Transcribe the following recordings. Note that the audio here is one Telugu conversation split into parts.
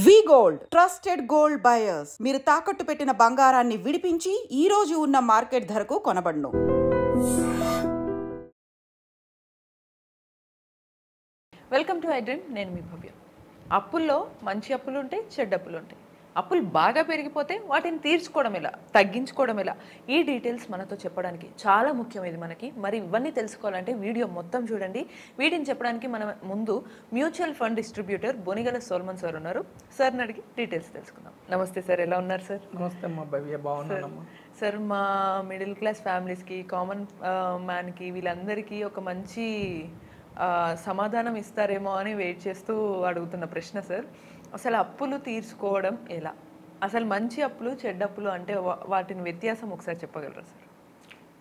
వి గోల్డ్ ట్రస్టెడ్ గోల్డ్ బయర్స్. మీరు తాకట్టు పెట్టిన బంగారాన్ని విడిపించి ఈ రోజు ఉన్న మార్కెట్ ధరకు కొనబడును. Welcome to iDream. నేను మీ భవ్య. అప్పుల్లో మంచి అప్పులు ఉంటాయి, చెడ్డ అప్పులు ఉంటాయి. అప్పులు బాగా పెరిగిపోతే వాటిని తీర్చుకోవడం ఎలా, తగ్గించుకోవడం ఎలా, ఈ డీటెయిల్స్ మనతో చెప్పడానికి చాలా ముఖ్యమైనది మనకి. మరి ఇవన్నీ తెలుసుకోవాలంటే వీడియో మొత్తం చూడండి. వీటిని చెప్పడానికి మన ముందు mutual fund distributor Bonigala Solomon sir ఉన్నారు. సార్ని అడిగి డీటెయిల్స్ తెలుసుకుందాం. నమస్తే సార్, ఎలా ఉన్నారు సార్? నమస్తే అమ్మా భవ్య, బాగున్నానమ్మా. సార్, మా మిడిల్ క్లాస్ ఫ్యామిలీస్కి, కామన్ మ్యాన్కి, వీళ్ళందరికీ ఒక మంచి సమాధానం ఇస్తారేమో అని వెయిట్ చేస్తూ అడుగుతున్న ప్రశ్న సార్. అసలు అప్పులు తీర్చుకోవడం ఎలా? అసలు మంచి అప్పులు, చెడ్డ అప్పులు అంటే వాటిని వ్యత్యాసం ఒకసారి చెప్పగలరా సార్?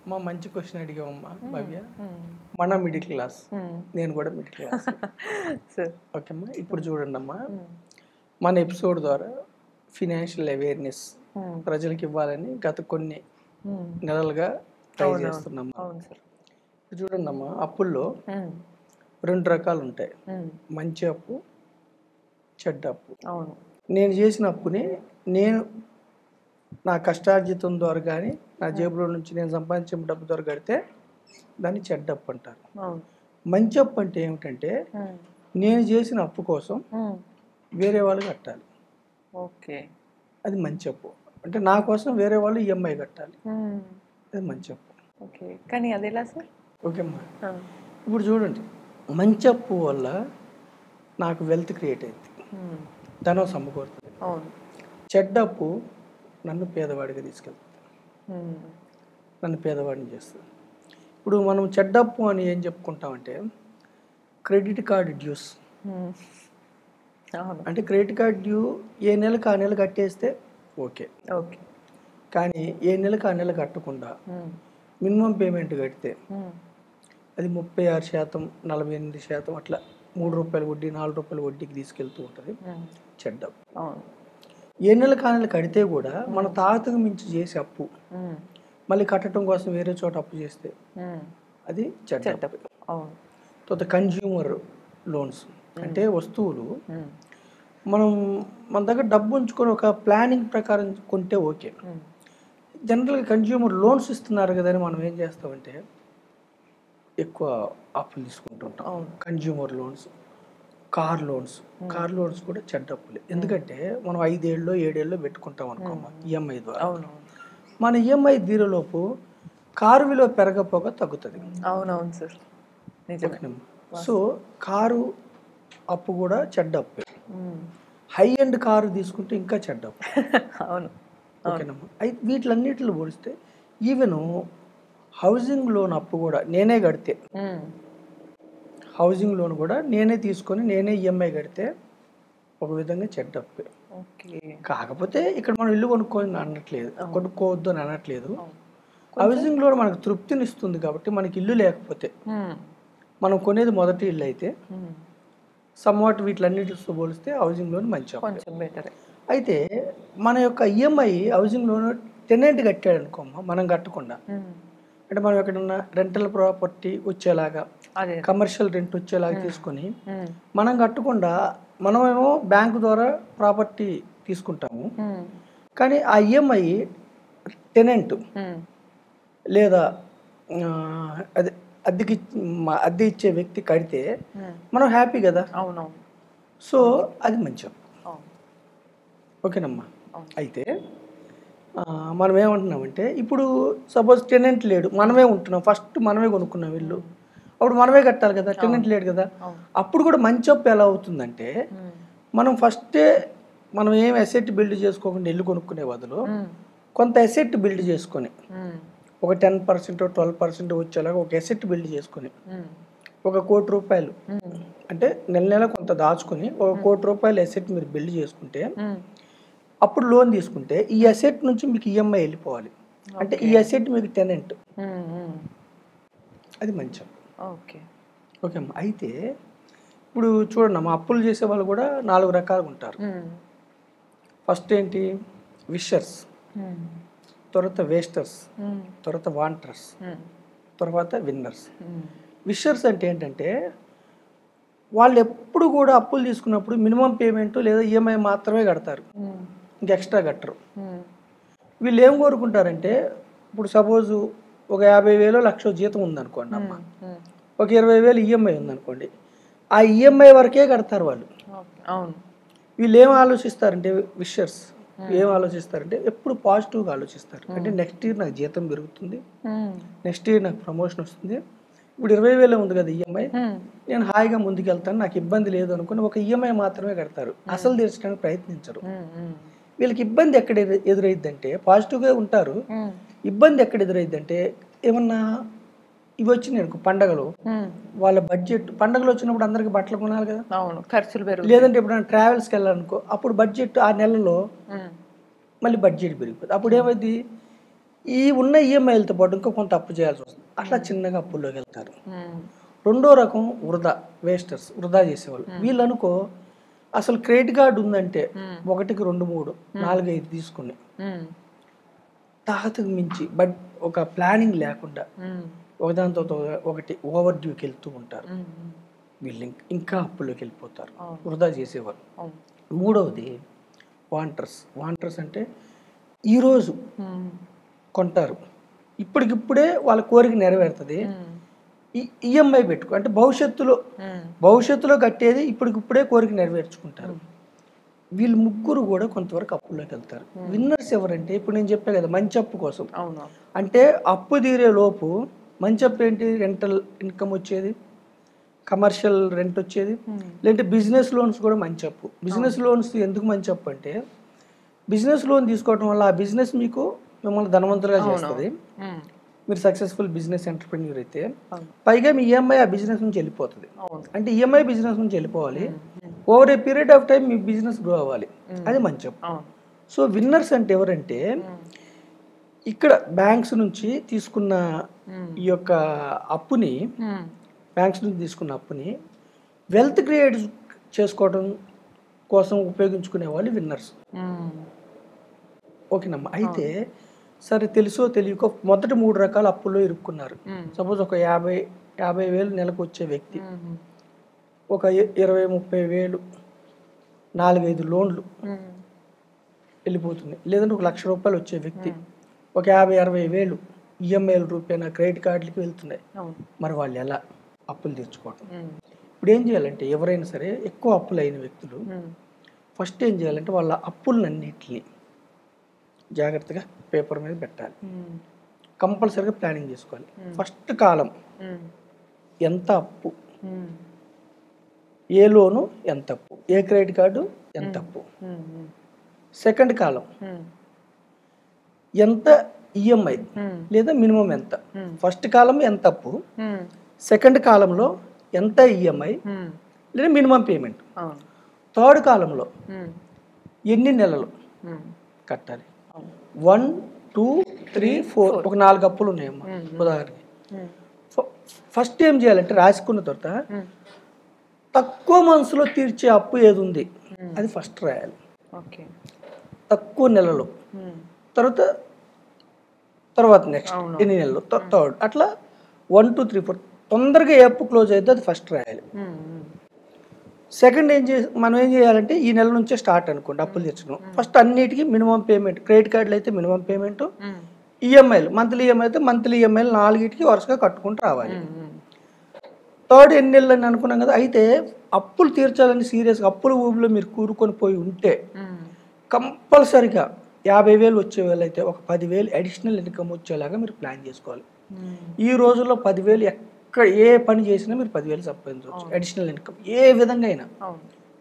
అమ్మా, మంచి క్వశ్చన్ అడిగామమ్మా భవ్య. మన మిడిల్ క్లాస్, నేను కూడా మిడిల్ క్లాస్ సార్. ఓకే అమ్మా, ఇప్పుడు చూడండి అమ్మా, మన ఎపిసోడ్ ద్వారా ఫినాన్షియల్ అవేర్నెస్ ప్రజలకు ఇవ్వాలని గత కొన్ని నెలలుగా ట్రై చేస్తున్నాం. అవును సార్. ఇప్పుడు చూడండి అమ్మా, అప్పుల్లో రెండు రకాలు ఉంటాయి, మంచి అప్పు, చెడ్డ అప్పు. అవును. నేను చేసిన అప్పుని నేను నా కష్టార్జితం ద్వారా కానీ నా జేబులో నుంచి నేను సంపాదించిన డబ్బు ద్వారా కడితే దాన్ని చెడ్డ అప్పు అంటారు. మంచి అప్పు అంటే ఏమిటంటే నేను చేసిన అప్పు కోసం వేరే వాళ్ళు కట్టాలి. ఓకే, అది మంచి అప్పు. అంటే నా కోసం వేరే వాళ్ళు ఈఎంఐ కట్టాలి, అది మంచి అప్పు. ఓకే, కానీ అది ఎలా సార్? ఓకే అమ్మా, ఇప్పుడు చూడండి, మంచి అప్పు వల్ల నాకు వెల్త్ క్రియేట్ అయింది, ధనం సమకూరుతుంది. చెడ్డ అప్పు నన్ను పేదవాడిగా తీసుకెళ్తుంది, నన్ను పేదవాడిని చేస్తుంది. ఇప్పుడు మనం చెడ్డ అప్పు అని ఏం చెప్పుకుంటామంటే క్రెడిట్ కార్డ్ డ్యూస్. అంటే క్రెడిట్ కార్డ్ డ్యూ ఏ నెలకు ఆ నెల కట్టేస్తే ఓకే, కానీ ఏ నెలకు ఆ నెల కట్టకుండా మినిమం పేమెంట్ కడితే అది 36%, 48% అట్లా 3 రూపాయల వడ్డీ, 4 రూపాయల వడ్డీకి తీసుకెళ్తూ ఉంటుంది, చెడ్డ అప్పు. ఏ నెల కానెలు కడితే కూడా మన తాతకు మించి చేసే అప్పు మళ్ళీ కట్టడం కోసం వేరే చోట అప్పు చేస్తే అది చెడ్డ అప్పు. తర్వాత కన్జ్యూమర్ లోన్స్ అంటే వస్తువులు మనం మన దగ్గర డబ్బు ఉంచుకొని ఒక ప్లానింగ్ ప్రకారం కొంటే ఓకే. జనరల్గా కన్జ్యూమర్ లోన్స్ ఇస్తున్నారు కదా అని మనం ఏం చేస్తామంటే ఎక్కువ అప్పులు తీసుకుంటుంటాం. కన్జ్యూమర్ లోన్స్, కార్ లోన్స్ కూడా చెడ్డ అప్పులే. ఎందుకంటే మనం 5 ఏళ్ళు 7 ఏళ్ళు పెట్టుకుంటాం అనుకో ఈఎంఐ ద్వారా. మన ఈఎంఐ తీరేలోపు కారు విలువ పెరగపోగా తగ్గుతుంది. అవునవును సార్. సో కారు అప్పు కూడా చెడ్డ అప్పే. హై ఎండ్ కారు తీసుకుంటే ఇంకా చెడ్డ అప్పు. అవును, ఓకేనమ్మా. అయితే వీటిలన్నిటిలో పోలిస్తే ఈవెన్ హౌసింగ్ లోన్ అప్పు కూడా నేనే కడితే, హౌసింగ్ లోన్ కూడా నేనే తీసుకొని నేనే ఈఎంఐ కడితే ఒక విధంగా చెడ్డ అప్పే. కాకపోతే ఇక్కడ మనం ఇల్లు కొనుక్కోవద్దు అని అనట్లేదు. హౌసింగ్ లోన్ మనకు తృప్తిని ఇస్తుంది కాబట్టి మనకి ఇల్లు లేకపోతే మనం కొనేది మొదటి ఇల్లు అయితే సమ్వాట్ వీటిలన్నిటితో పోలిస్తే హౌసింగ్ లోన్ మంచి అప్పు. అయితే మన యొక్క ఈఎంఐ హౌసింగ్ లోన్ టెనెంట్ కట్టాడు అనుకోమ్మా, మనం కట్టకుండా, అంటే మనం ఎక్కడన్నా రెంటల్ ప్రాపర్టీ వచ్చేలాగా, కమర్షియల్ రెంట్ వచ్చేలాగా తీసుకొని మనం కట్టకుండా మనమేమో బ్యాంకు ద్వారా ప్రాపర్టీ తీసుకుంటాము, కానీ ఆ ఈఎంఐ టెనెంట్ లేదా అదే అద్దె ఇచ్చే వ్యక్తి కడితే మనం హ్యాపీ కదా. సో అది మంచి అప్పు. ఓకేనమ్మా. అయితే మనం ఏమంటున్నామంటే ఇప్పుడు సపోజ్ టెనెంట్ లేడు, మనమే ఉంటున్నాం, ఫస్ట్ మనమే కొనుక్కున్నాం ఇల్లు, అప్పుడు మనమే కట్టాలి కదా, టెనెంట్ లేడు కదా. అప్పుడు కూడా మంచి అప్పు ఎలా అవుతుందంటే మనం ఫస్టే మనం ఏం అసెట్ బిల్డ్ చేసుకోకుండా ఇల్లు కొనుక్కునే బదులు కొంత అసెట్ బిల్డ్ చేసుకొని ఒక 10% 12% వచ్చేలాగా ఒక అసెట్ బిల్డ్ చేసుకొని ఒక ₹1 కోటి అంటే నెల కొంత దాచుకొని ఒక ₹1 కోటి అసెట్ మీరు బిల్డ్ చేసుకుంటే అప్పుడు లోన్ తీసుకుంటే ఈ అసెట్ నుంచి మీకు ఈఎంఐ వెళ్ళిపోవాలి. అంటే ఈ అసెట్ మీకు టెనెంట్, అది మంచి. ఓకే అమ్మా. అయితే ఇప్పుడు చూడండి అమ్మా, అప్పులు చేసే వాళ్ళు కూడా 4 రకాలుగా ఉంటారు. ఫస్ట్ ఏంటి, విషర్స్, తర్వాత వేస్టర్స్, తర్వాత వాంటర్స్, తర్వాత విన్నర్స్. విషర్స్ అంటే ఏంటంటే వాళ్ళు ఎప్పుడు కూడా అప్పులు తీసుకున్నప్పుడు మినిమం పేమెంట్ లేదా ఈఎంఐ మాత్రమే కడతారు, ఇంకా ఎక్స్ట్రా కట్టరు. వీళ్ళు ఏం కోరుకుంటారంటే ఇప్పుడు సపోజు ఒక 50,000 లక్ష జీతం ఉందనుకోండి అమ్మ, ఒక 20,000 ఈఎంఐ ఉందనుకోండి, ఆ ఈఎంఐ వరకే కడతారు వాళ్ళు. వీళ్ళు ఏం ఆలోచిస్తారంటే విషర్స్ ఏం ఆలోచిస్తారంటే ఎప్పుడు పాజిటివ్గా ఆలోచిస్తారు. అంటే నెక్స్ట్ ఇయర్ నాకు జీతం పెరుగుతుంది, నెక్స్ట్ ఇయర్ నాకు ప్రమోషన్ వస్తుంది, ఇప్పుడు 20,000 ఉంది కదా ఈఎంఐ, నేను హాయిగా ముందుకెళ్తాను, నాకు ఇబ్బంది లేదు అనుకుని ఒక ఈఎంఐ మాత్రమే కడతారు, అసలు తీర్చడానికి ప్రయత్నించరు. వీళ్ళకి ఇబ్బంది ఎక్కడ ఎదురైద్దంటే పాజిటివ్గా ఉంటారు, ఇబ్బంది ఎక్కడ ఎదురైద్దంటే ఏమన్నా ఇవి వచ్చినాయి అనుకో పండగలు, వాళ్ళ బడ్జెట్ పండగలు వచ్చినప్పుడు అందరికి బట్టలు కొనాలి కదా, ఖర్చులు పెరుగు, లేదంటే ఎప్పుడైనా ట్రావెల్స్కి వెళ్ళాలనుకో అప్పుడు బడ్జెట్ ఆ నెలలో మళ్ళీ బడ్జెట్ పెరిగిపోతుంది. అప్పుడు ఏమైంది, ఈ ఉన్న ఈఎంఐలతో పాటు ఇంకా కొంత అప్పు చేయాల్సి వస్తుంది, అట్లా చిన్నగా అప్పుల్లోకి వెళ్తారు. రెండో రకం వేస్టర్స్, వృధా చేసేవాళ్ళు. వీళ్ళు అనుకో అసలు క్రెడిట్ కార్డు ఉందంటే 1కి 2, 3, 4, 5 తీసుకుని తాహతకు మించి బట్ ఒక ప్లానింగ్ లేకుండా ఒకదానితో ఒకటి ఓవర్ డ్యూకి వెళ్తూ ఉంటారు. వీళ్ళు ఇంకా అప్పుల్లోకి వెళ్ళిపోతారు, వృధా చేసేవాళ్ళు. మూడవది వాంటర్స్ అంటే ఈరోజు కొంటారు, ఇప్పటికిప్పుడే వాళ్ళ కోరిక నెరవేరుతుంది, ఈఎంఐ పెట్టుకో అంటే భవిష్యత్తులో కట్టేది ఇప్పటికిప్పుడే కోరిక నెరవేర్చుకుంటారు. వీళ్ళు ముగ్గురు కూడా కొంతవరకు అప్పుల్లోకి వెళ్తారు. విన్నర్స్ ఎవరంటే ఇప్పుడు నేను చెప్పా కదా మంచి అప్పు కోసం, అంటే అప్పు తీరే లోపు మంచి అప్పు ఏంటి, రెంటల్ ఇన్కమ్ వచ్చేది, కమర్షియల్ రెంట్ వచ్చేది, లేదంటే బిజినెస్ లోన్స్ కూడా మంచి అప్పు. బిజినెస్ లోన్స్ ఎందుకు మంచి అప్పు అంటే బిజినెస్ లోన్ తీసుకోవడం వల్ల ఆ బిజినెస్ మిమ్మల్ని ధనవంతులుగా చేస్తుంది. మీరు సక్సెస్ఫుల్ బిజినెస్ ఎంటర్ప్రెన్యూర్ అయితే పైగా మీ ఈఎంఐ ఆ బిజినెస్ నుంచి వెళ్ళిపోతుంది. అంటే ఈఎంఐ బిజినెస్ నుంచి వెళ్ళిపోవాలి, over a period of time me business grow అవ్వాలి, అది మంచి అప్పు. సో విన్నర్స్ అంటే ఎవరంటే ఇక్కడ బ్యాంక్స్ నుంచి తీసుకున్న ఈ యొక్క అప్పుని, బ్యాంక్స్ నుంచి తీసుకున్న అప్పుని వెల్త్ క్రియేట్ చేసుకోవడం కోసం ఉపయోగించుకునే వాళ్ళు విన్నర్స్. ఓకేనమ్మా. అయితే సరే తెలుసో తెలియకో మొదటి 3 రకాల అప్పుల్లో ఇరుక్కున్నారు. సపోజ్ ఒక 50,000 నెలకు వచ్చే వ్యక్తి ఒక 20-30 వేలు 4-5 లోన్లు వెళ్ళిపోతుంది, లేదంటే ఒక ₹1,00,000 వచ్చే వ్యక్తి ఒక 50-60 వేలు ఈఎంఐల రూపాయన క్రెడిట్ కార్డులకి వెళ్తున్నాయి. మరి వాళ్ళు ఎలా అప్పులు తీర్చుకోవటం? ఇప్పుడు ఏం చేయాలంటే ఎవరైనా సరే ఎక్కువ అప్పులు అయిన వ్యక్తులు ఫస్ట్ ఏం చేయాలంటే వాళ్ళ అప్పులన్నింటినీ జాగ్రత్తగా పేపర్ మీద పెట్టాలి, కంపల్సరీగా ప్లానింగ్ చేసుకోవాలి. ఫస్ట్ కాలం ఎంత అప్పు, ఏ లోను ఎంత అప్పు, ఏ క్రెడిట్ కార్డు ఎంత అప్పు. సెకండ్ కాలం ఎంత ఈఎంఐ లేదా మినిమం ఎంత. ఫస్ట్ కాలం ఎంత అప్పు, సెకండ్ కాలంలో ఎంత ఈఎంఐ లేదా మినిమం పేమెంట్, థర్డ్ కాలంలో ఎన్ని నెలలు కట్టాలి. 1, 2, 3, 4 ఒక 4 అప్పులు ఉన్నాయమ్మా ఉదాహరణకి. ఫస్ట్ ఏం చేయాలంటే రాసుకున్న తర్వాత తక్కువ మనసులో తీర్చే అప్పు ఏది ఉంది అది ఫస్ట్ రాయాలి, తక్కువ నెలలో. తర్వాత నెక్స్ట్ ఎన్ని నెలలు, థర్డ్, అట్లా 1, 2, 3, 4 తొందరగా ఏ అప్పు క్లోజ్ అయితే అది ఫస్ట్ రాయాలి. సెకండ్ మనం ఏం చేయాలంటే ఈ నెల నుంచే స్టార్ట్ అనుకోండి అప్పులు తెచ్చడం. ఫస్ట్ అన్నిటికీ మినిమం పేమెంట్, క్రెడిట్ కార్డులు అయితే మినిమం పేమెంట్, ఈఎంఐలు మంత్లీ ఈఎంఐ అయితే మంత్లీ ఈఎంఐలు 4టికి వరుసగా కట్టుకుంటూ రావాలి. థర్డ్ ఎన్ని నెలలు అని అనుకున్నాం కదా. అయితే అప్పులు తీర్చాలని సీరియస్గా అప్పుల ఊబిలో మీరు కూరుకొని పోయి ఉంటే కంపల్సరిగా 50,000 వచ్చేవేళ అయితే ఒక 10,000 అడిషనల్ ఇన్కమ్ వచ్చేలాగా మీరు ప్లాన్ చేసుకోవాలి. ఈ రోజుల్లో 10,000 ఎక్కడ ఏ పని చేసినా మీరు 10,000 సంపాదించవచ్చు అడిషనల్ ఇన్కమ్. ఏ విధంగా అయినా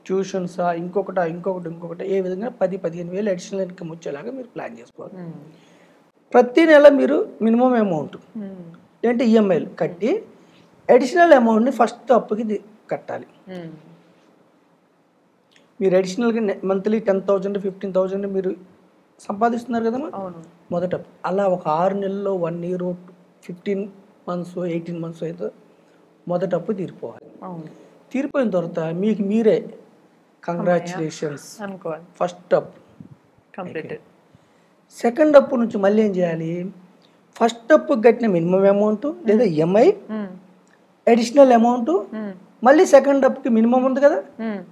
ట్యూషన్సా ఇంకొకటి ఏ విధంగా 10-15,000 అడిషనల్ ఇన్కమ్ వచ్చేలాగా మీరు ప్లాన్ చేసుకోవాలి. ప్రతి నెల మీరు మినిమం అమౌంట్ లేదంటే ఈఎంఐలు కట్టి అడిషనల్ అమౌంట్ని ఫస్ట్ అప్పుకి కట్టాలి. మీరు అడిషనల్గా మంత్లీ 10,000 15,000 మీరు సంపాదిస్తున్నారు కదమ్మా మొదట. అలా ఒక 6 నెలల్లో 1 year 15 months 18 months అయితే మొదట అప్పు తీరిపోవాలి. తీరిపోయిన తర్వాత మీకు మీరే కంగ్రాచులేషన్స్ ఫస్ట్ అప్పు కంప్లీటెడ్. సెకండ్ అప్పు నుంచి మళ్ళీ ఏం చేయాలి, ఫస్ట్ అప్పు కట్టిన మినిమం అమౌంట్ లేదా ఈఎంఐ అడిషనల్ అమౌంట్ మళ్ళీ సెకండ్ అప్కి మినిమం ఉంది కదా,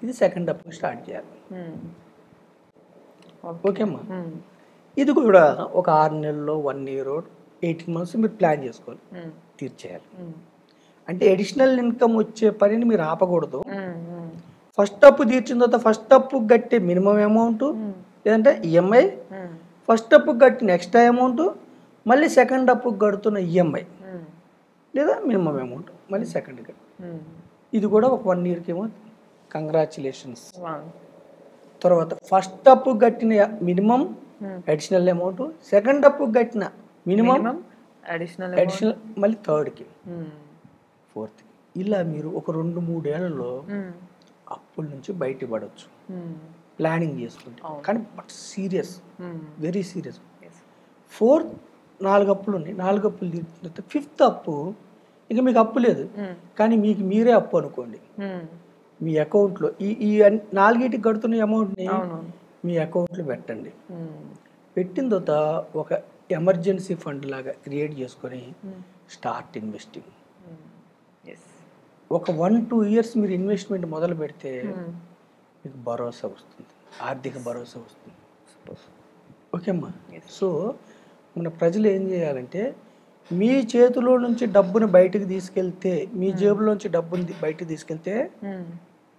ఇది సెకండ్ అప్కి స్టార్ట్ చేయాలి. ఓకే అమ్మా. ఇది కూడా ఒక 6 నెలల్లో 1 year 18 months మీరు ప్లాన్ చేసుకోవాలి, తీర్చేయాలి. అంటే అడిషనల్ ఇన్కమ్ వచ్చే పనిని మీరు ఆపకూడదు. ఫస్ట్ అప్పు తీర్చిన తర్వాత ఫస్ట్ అప్పు కట్టే మినిమం అమౌంట్, లేదంటే ఈఎంఐ, ఫస్ట్ అప్పు కట్టిన ఎక్స్ట్రా అమౌంట్, మళ్ళీ సెకండ్ అప్పు కడుతున్న ఈఎంఐ లేదా మినిమం అమౌంట్, మళ్ళీ సెకండ్ కట్. ఇది కూడా ఒక 1 yearకి ఏమో కంగ్రాచులేషన్స్. తర్వాత ఫస్ట్ అప్పు కట్టిన మినిమం అడిషనల్ అమౌంట్, సెకండ్ అప్పు కట్టిన మినిమం అడిషనల్, మళ్ళీ థర్డ్కి, ఫోర్త్కి. ఇలా మీరు ఒక 2-3 ఏళ్లలో అప్పుల నుంచి బయటపడవచ్చు ప్లానింగ్ చేసుకుంటే. కానీ బట్ సీరియస్, వెరీ సీరియస్. 4 అప్పులు ఉన్నాయి, 4 అప్పులు తీర్చిన తర్వాత 5th అప్పు ఇక మీకు అప్పు లేదు, కానీ మీకు మీరే అప్పు అనుకోండి. మీ అకౌంట్లో ఈ 4 కడుతున్న అమౌంట్ని మీ అకౌంట్లో పెట్టండి. పెట్టిన తర్వాత ఒక ఎమర్జెన్సీ ఫండ్ లాగా క్రియేట్ చేసుకొని స్టార్ట్ ఇన్వెస్టింగ్. ఒక 1-2 years మీరు ఇన్వెస్ట్మెంట్ మొదలు పెడితే మీకు భరోసా వస్తుంది, ఆర్థిక భరోసా వస్తుంది. ఓకే అమ్మా. సో మన ప్రజలు ఏం చేయాలంటే, మీ చేతిలో నుంచి డబ్బును బయటకు తీసుకెళ్తే, మీ జేబులోంచి డబ్బుని బయటకు తీసుకెళ్తే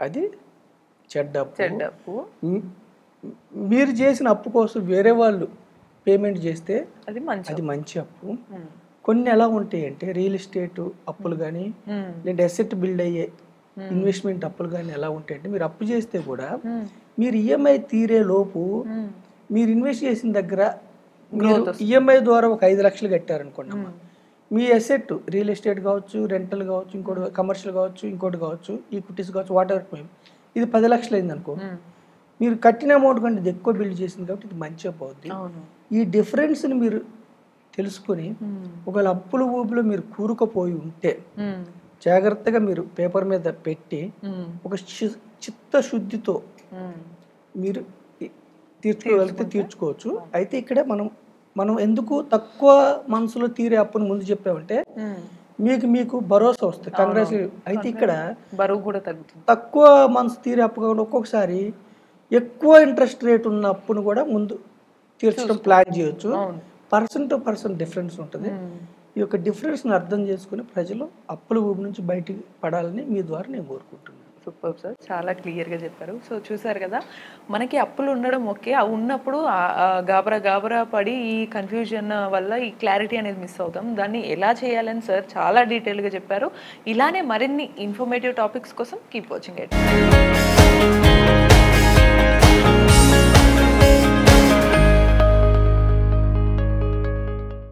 అది చెడ్డ అప్పు. మీరు చేసిన అప్పు కోసం వేరే వాళ్ళు పేమెంట్ చేస్తే అది మంచి అప్పు. కొన్ని ఎలా ఉంటాయి అంటే రియల్ ఎస్టేట్ అప్పులు కానీ, లేదా అసెట్ బిల్డ్ అయ్యే ఇన్వెస్ట్మెంట్ అప్పులు కానీ ఎలా ఉంటాయంటే, మీరు అప్పు చేస్తే కూడా మీరు ఈఎంఐ తీరే లోపు మీరు ఇన్వెస్ట్ చేసిన దగ్గర మీరు ఈఎంఐ ద్వారా ఒక 5 లక్షలు కట్టారనుకోండి అమ్మా, మీ అసెట్ రియల్ ఎస్టేట్ కావచ్చు, రెంటల్ కావచ్చు, ఇంకోటి కమర్షియల్ కావచ్చు, ఇంకోటి కావచ్చు, ఈక్విటీస్ కావచ్చు, వాట్ ఎవర్, ఇది 10 లక్షలు అయింది అనుకో, మీరు కట్టిన అమౌంట్ కంటే ఇది ఎక్కువ బిల్డ్ చేసింది కాబట్టి ఇది మంచి అప్పు అవుద్ది. ఈ డిఫరెన్స్ని మీరు తెలుసుకొని ఒకవేళ అప్పుల ఊపిలో మీరు కూరుకుపోయి ఉంటే జాగ్రత్తగా మీరు పేపర్ మీద పెట్టి ఒక చిత్తశుద్ధితో మీరు తీర్చుకోగలిగితే తీర్చుకోవచ్చు. అయితే ఇక్కడ మనం ఎందుకు తక్కువ మనసులో తీరే అప్పును ముందు చెప్పామంటే మీకు భరోసా వస్తుంది, కంగ్రాచులేషన్. అయితే ఇక్కడ బరువు కూడా తగ్గుతుంది. తక్కువ మనసు తీరే అప్పు కాకుండా ఒక్కొక్కసారి ఎక్కువ ఇంట్రెస్ట్ రేట్ ఉన్న అప్పును కూడా ముందు తీర్చడం ప్లాన్ చేయొచ్చు. పర్సన్ టు పర్సన్ డిఫరెన్స్ ఉంటుంది. ఈ యొక్క డిఫరెన్స్ని అర్థం చేసుకుని ప్రజలు అప్పుల ఊబి నుంచి బయటికి పడాలని మీ ద్వారా నేను కోరుకుంటున్నాను. సూపర్ సార్, చాలా క్లియర్గా చెప్పారు. సో చూసారు కదా, మనకి అప్పులు ఉండడం ఓకే, అవి ఉన్నప్పుడు గాబరా పడి ఈ కన్ఫ్యూజన్ వల్ల ఈ క్లారిటీ అనేది మిస్ అవుతాం. దాన్ని ఎలా చేయాలని సార్ చాలా డీటెయిల్గా చెప్పారు. ఇలానే మరిన్ని ఇన్ఫర్మేటివ్ టాపిక్స్ కోసం కీప్ వాచింగ్ ఇట్.